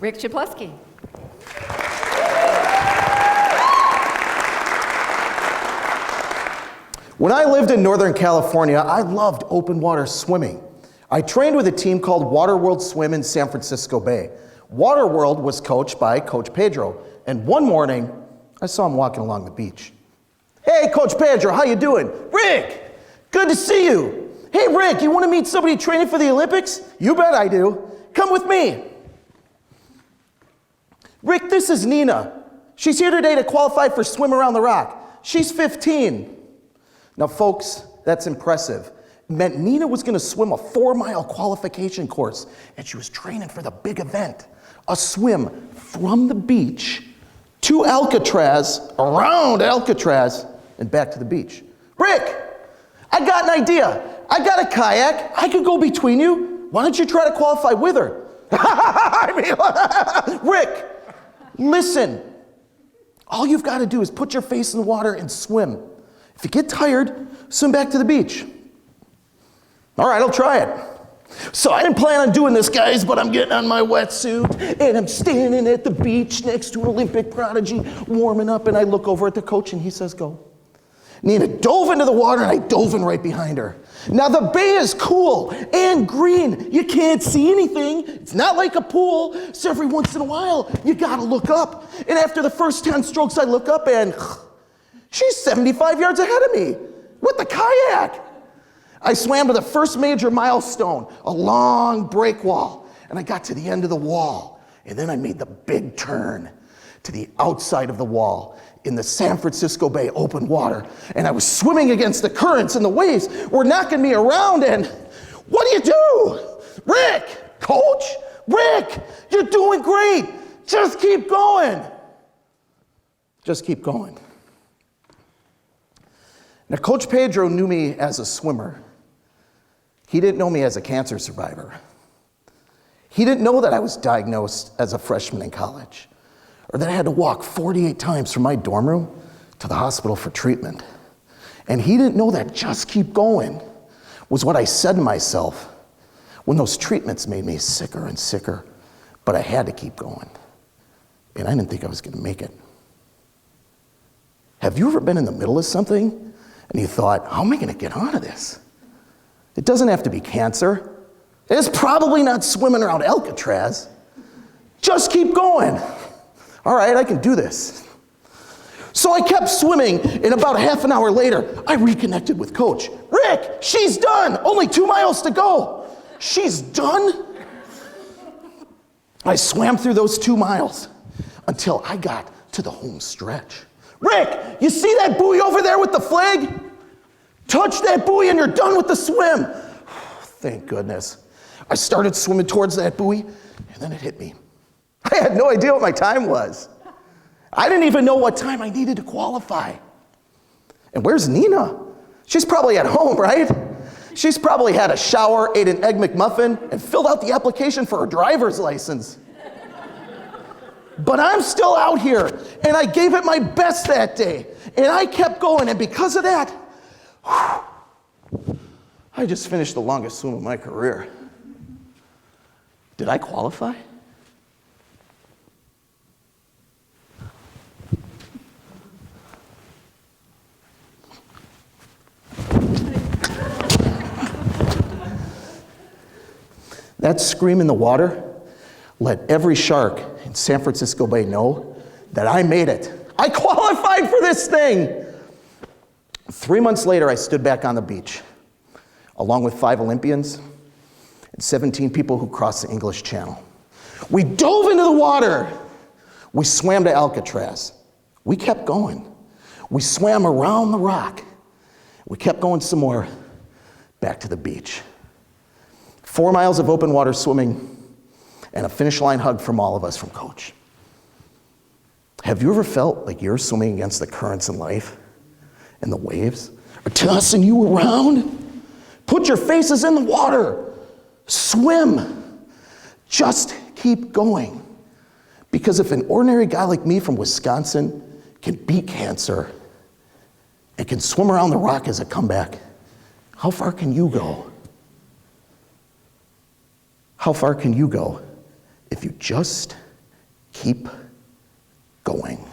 Rick Chapleski. When I lived in Northern California, I loved open water swimming. I trained with a team called Waterworld Swim in San Francisco Bay. Waterworld was coached by Coach Pedro, and one morning, I saw him walking along the beach. Hey, Coach Pedro, how you doing? Rick, good to see you. Hey, Rick, you want to meet somebody training for the Olympics? You bet I do. Come with me. Rick, this is Nina. She's here today to qualify for Swim Around the Rock. She's 15. Now, folks, that's impressive. It meant Nina was going to swim a 4-mile qualification course, and she was training for the big event, a swim from the beach to Alcatraz, around Alcatraz, and back to the beach. Rick, I got an idea. I got a kayak. I could go between you. Why don't you try to qualify with her? Rick, listen. All you've got to do is put your face in the water and swim. If you get tired, swim back to the beach. All right, I'll try it. So I didn't plan on doing this, guys, but I'm getting on my wetsuit, and I'm standing at the beach next to an Olympic prodigy, warming up, and I look over at the coach, and he says, go. Nina dove into the water, and I dove in right behind her. Now, the bay is cool and green. You can't see anything. It's not like a pool, so every once in a while, you gotta look up. And after the first 10 strokes, I look up, and she's 75 yards ahead of me with the kayak. I swam to the first major milestone, a long break wall, and I got to the end of the wall, and then I made the big turn to the outside of the wall in the San Francisco Bay open water, and I was swimming against the currents, and the waves were knocking me around, and what do? Rick, coach, Rick, you're doing great. Just keep going. Just keep going. Now, Coach Pedro knew me as a swimmer. He didn't know me as a cancer survivor. He didn't know that I was diagnosed as a freshman in college, or that I had to walk 48 times from my dorm room to the hospital for treatment. And he didn't know that just keep going was what I said to myself when those treatments made me sicker and sicker, but I had to keep going. And I didn't think I was gonna make it. Have you ever been in the middle of something and you thought, how am I gonna get out of this? It doesn't have to be cancer. It's probably not swimming around Alcatraz. Just keep going. All right, I can do this. So I kept swimming, and about half an hour later, I reconnected with Coach. Rick, she's done. Only 2 miles to go. She's done? I swam through those 2 miles until I got to the home stretch. Rick, you see that buoy over there with the flag? Touch that buoy and you're done with the swim. Thank goodness. I started swimming towards that buoy, and then it hit me. I had no idea what my time was. I didn't even know what time I needed to qualify. And where's Nina? She's probably at home, right? She's probably had a shower, ate an Egg McMuffin, and filled out the application for her driver's license. But I'm still out here, and I gave it my best that day, and I kept going, and because of that, I just finished the longest swim of my career. Did I qualify? That scream in the water let every shark in San Francisco Bay know that I made it. I qualified for this thing. 3 months later, I stood back on the beach, along with 5 Olympians and 17 people who crossed the English Channel. We dove into the water. We swam to Alcatraz. We kept going. We swam around the rock. We kept going some more, back to the beach. 4 miles of open water swimming and a finish line hug from all of us from Coach. Have you ever felt like you're swimming against the currents in life and the waves are tossing you around? Put your faces in the water. Swim. Just keep going. Because if an ordinary guy like me from Wisconsin can beat cancer and can swim around the rock as a comeback, how far can you go? How far can you go if you just keep going.